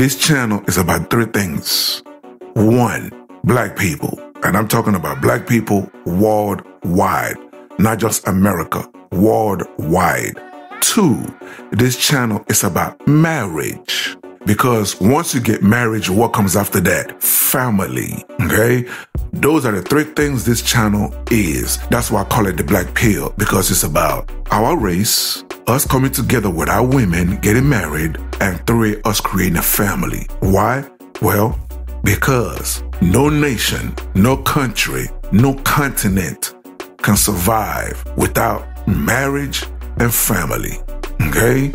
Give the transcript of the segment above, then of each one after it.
This channel is about three things. One, black people. And I'm talking about black people worldwide, not just America, worldwide. Two, this channel is about marriage. Because once you get married, what comes after that? Family, okay? Those are the three things this channel is. That's why I call it the Black Pill, because it's about our race, us coming together with our women, getting married, and three, us creating a family. Why? Well, because no nation, no country, no continent can survive without marriage and family. Okay?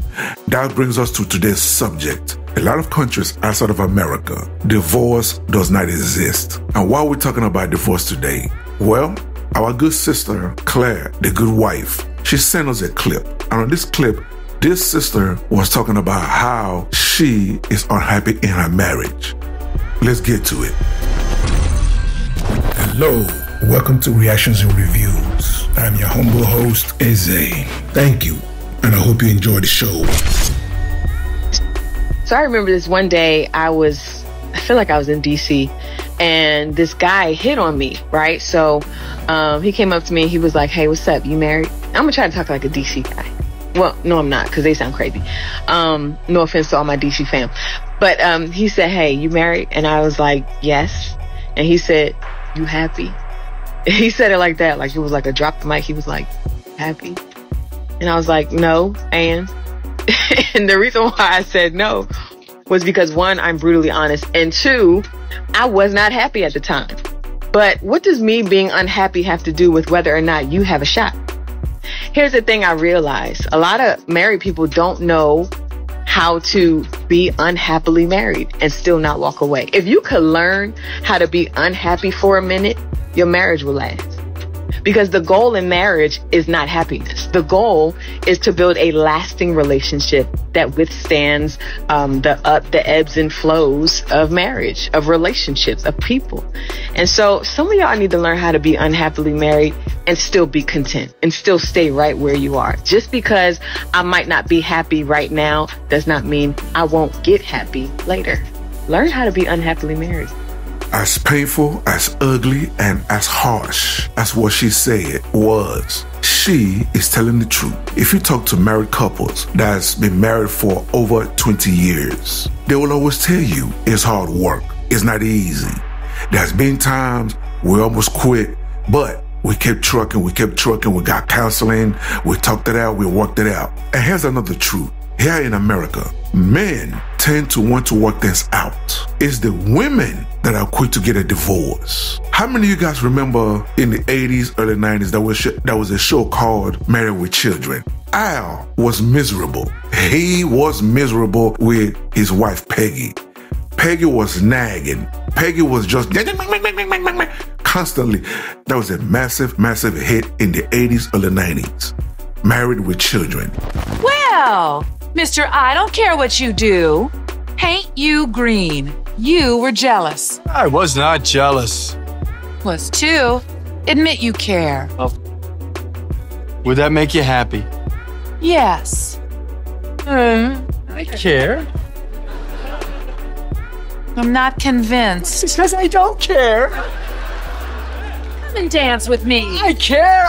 That brings us to today's subject. A lot of countries outside of America, divorce does not exist. And why are we talking about divorce today? Well, our good sister, Claire, the good wife, she sent us a clip. And on this clip, this sister was talking about how she is unhappy in her marriage. Let's get to it. Hello, welcome to Reactions and Reviews. I'm your humble host, Eze. Thank you, and I hope you enjoy the show. So I remember this one day I feel like I was in DC, and this guy hit on me, right? So he came up to me and he was like, "Hey, what's up? You married?" I'm gonna try to talk like a DC guy. Well, no, I'm not, because they sound crazy. No offense to all my DC fam. But he said, "Hey, you married?" And I was like, "Yes." And he said, "You happy?" He said it like that, like it was like a drop the mic. He was like, "Happy?" And I was like, "No, and..." And the reason why I said no was because, one, I'm brutally honest, and two, I was not happy at the time. But what does me being unhappy have to do with whether or not you have a shot? Here's the thing I realized. A lot of married people don't know how to be unhappily married and still not walk away. If you could learn how to be unhappy for a minute, your marriage will last. Because the goal in marriage is not happiness. The goal is to build a lasting relationship that withstands the ebbs and flows of marriage, of relationships, of people. And so some of y'all need to learn how to be unhappily married and still be content and still stay right where you are. Just because I might not be happy right now does not mean I won't get happy later. Learn how to be unhappily married. As painful, as ugly, and as harsh as what she said was, she is telling the truth. If you talk to married couples that's been married for over 20 years, they will always tell you it's hard work. It's not easy. There's been times we almost quit, but we kept trucking, we got counseling, we talked it out, we worked it out. And here's another truth. Here in America, men tend to want to work things out. It's the women that are quick to get a divorce. How many of you guys remember in the 80s, early 90s, there was a show called Married with Children? Al was miserable. He was miserable with his wife, Peggy. Peggy was nagging. Peggy was just constantly. That was a massive, massive hit in the 80s, early 90s. Married with Children. Well, Mr. I don't care what you do. Paint you green. You were jealous. I was not jealous. Was too. Admit you care. Would that make you happy? Yes. I care. I'm not convinced. Because I don't care. Come and dance with me. I care.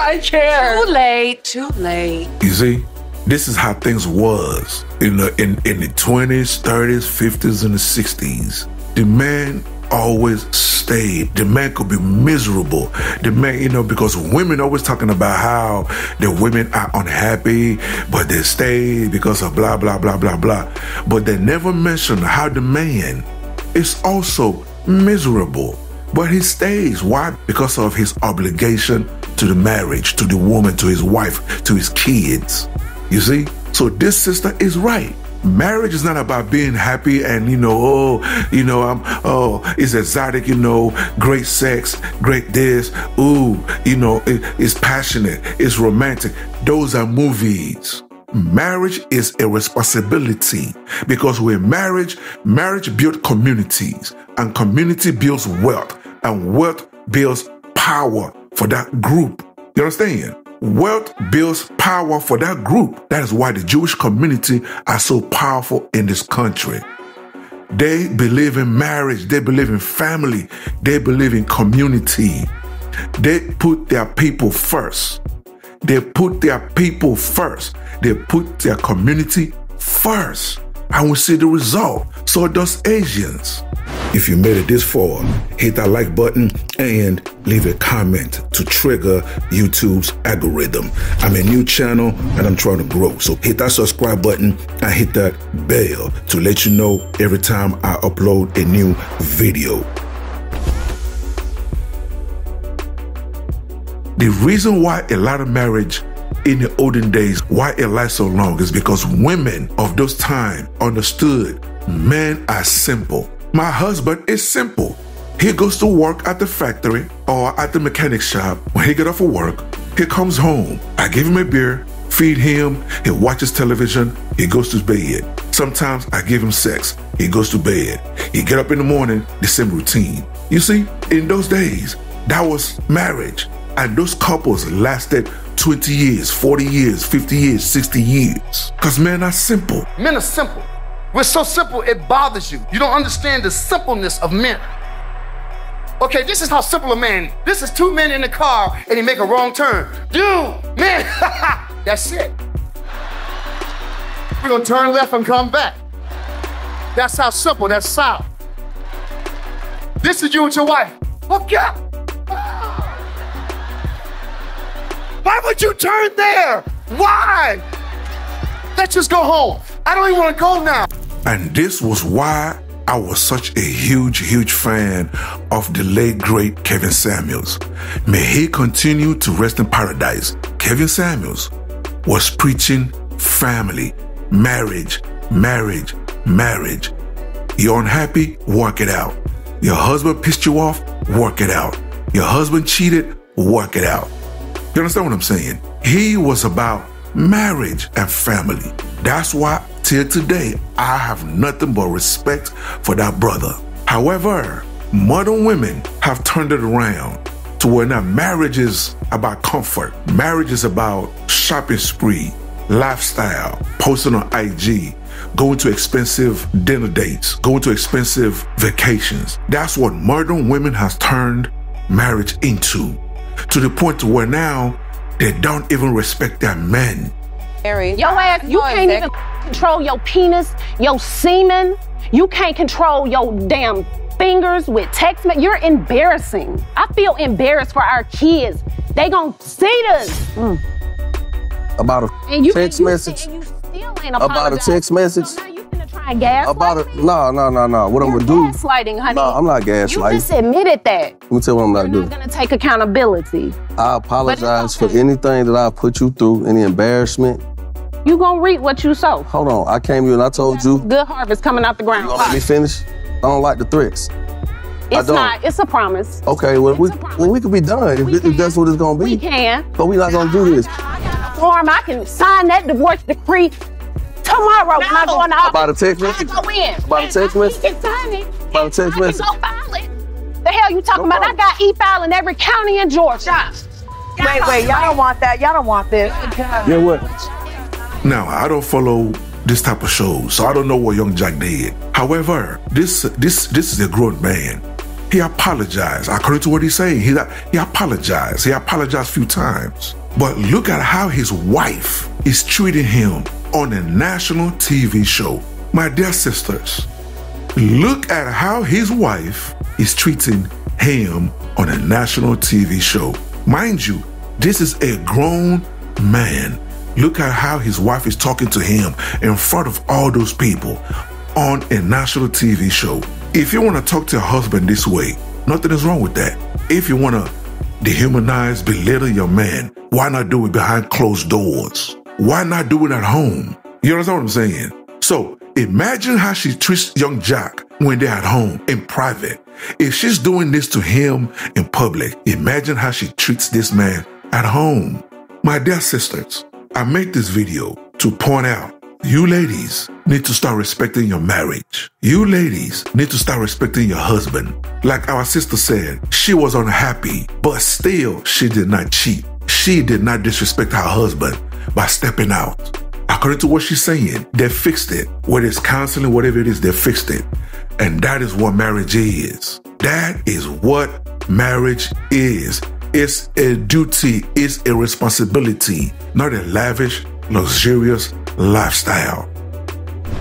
Too late. You see? This is how things was in the 20s, 30s, 50s, and the 60s. The man always stayed. The man could be miserable. The man, because women always talking about how the women are unhappy, but they stay because of blah, blah, blah, blah, blah. But they never mention how the man is also miserable, but he stays. Why? Because of his obligation to the marriage, to the woman, to his wife, to his kids. You see? So this sister is right. Marriage is not about being happy and, it's exotic, great sex, great this, it's passionate, it's romantic. Those are movies. Marriage is a responsibility, because with marriage builds communities, and community builds wealth, and wealth builds power for that group. You understand? Wealth builds power for that group. That is why the Jewish community are so powerful in this country. They believe in marriage. They believe in family. They believe in community. They put their people first. They put their people first. They put their community first. And we see the result. So does Asians. If you made it this far, hit that like button and leave a comment to trigger YouTube's algorithm. I'm a new channel and I'm trying to grow. So hit that subscribe button and hit that bell to let you know every time I upload a new video. The reason why a lot of marriage in the olden days, why it lasts so long, is because women of those times understood men are simple. My husband is simple. He goes to work at the factory or at the mechanic shop. When he get off of work, he comes home. I give him a beer, feed him, he watches television, he goes to bed. Sometimes I give him sex, he goes to bed. He get up in the morning, the same routine. You see, in those days, that was marriage. And those couples lasted 20 years, 40 years, 50 years, 60 years. Because men are simple. Men are simple. We're so simple, it bothers you. You don't understand the simpleness of men. Okay, this is how simple a man. This is two men in the car and he make a wrong turn. Dude, man, that's it. We're gonna turn left and come back. That's how simple, that's solid. This is you and your wife. Look up. Why would you turn there? Why? Let's just go home. I don't even want to go now. And this was why I was such a huge fan of the late great Kevin Samuels. May he continue to rest in paradise. Kevin Samuels was preaching family, marriage, marriage, marriage. You're unhappy? Work it out. Your husband pissed you off? Work it out. Your husband cheated? Work it out. You understand what I'm saying? He was about marriage and family. That's why till today, I have nothing but respect for that brother. However, modern women have turned it around to where now marriage is about comfort. Marriage is about shopping spree, lifestyle, posting on IG, going to expensive dinner dates, going to expensive vacations. That's what modern women has turned marriage into. To the point where now they don't even respect their men. Your ass, you can't even control your penis, your semen. You can't control your damn fingers with text messages. You're embarrassing. I feel embarrassed for our kids. They gonna see this. About a text message. About a text message. Gas about it? No. What I'm gonna do? Gaslighting, honey. No, I'm not gaslighting. You just admitted that. Let me tell you what I'm not doing. You're not gonna take accountability. I apologize for anything that I put you through, any embarrassment. You gonna reap what you sow. Hold on, I came here and I told you. Good harvest coming out the ground. You gonna let me finish? I don't like the threats. It's not. It's a promise. Okay, well we could be done if that's what it's gonna be. We can. But we're not gonna do this. Form, I can sign that divorce decree tomorrow when I go in the office. About a text message? Go in. About a text message? You can sign it. About a text message? Go file it. The hell you talking about? I got e-file in every county in Georgia. Wait, y'all don't want that. Y'all don't want this. Yeah, what? Now, I don't follow this type of shows, so I don't know what Young Jack did. However, this is a grown man. He apologized. According to what he's saying, he apologized. He apologized a few times. But look at how his wife is treating him on a national TV show. My dear sisters, look at how his wife is treating him on a national TV show. Mind you, this is a grown man. Look at how his wife is talking to him in front of all those people on a national TV show. If you want to talk to your husband this way, nothing is wrong with that. If you want to dehumanize, belittle your man, why not do it behind closed doors? Why not do it at home? You understand what I'm saying? So imagine how she treats young Jack when they're at home in private. If she's doing this to him in public, imagine how she treats this man at home. My dear sisters, I make this video to point out you ladies need to start respecting your marriage. You ladies need to start respecting your husband. Like our sister said, she was unhappy, but still she did not cheat. She did not disrespect her husband by stepping out. According according to what she's saying, they fixed it. Whether it's counseling, whatever it is, they fixed it. And that is what marriage is. That is what marriage is. It's a duty, it's a responsibility, not a lavish, luxurious lifestyle.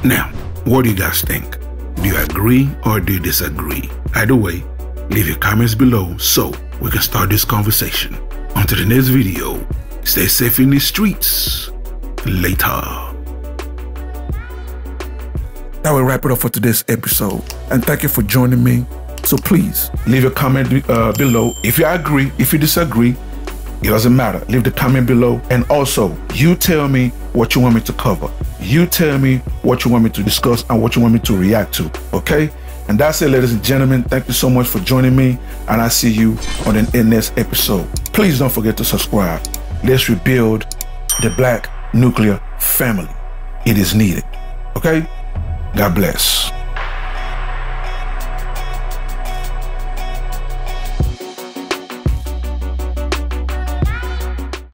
Now, what do you guys think? Do you agree or do you disagree? Either way, leave your comments below so we can start this conversation. Until the next video, stay safe in the streets. Later. That will wrap it up for today's episode. And thank you for joining me. So please leave a comment below. If you agree, if you disagree, it doesn't matter. Leave the comment below. And also, you tell me what you want me to cover. You tell me what you want me to discuss and what you want me to react to. Okay? And that's it, ladies and gentlemen. Thank you so much for joining me. And I'll see you on the next episode. Please don't forget to subscribe. Let's rebuild the Black nuclear family. It is needed. Okay? God bless.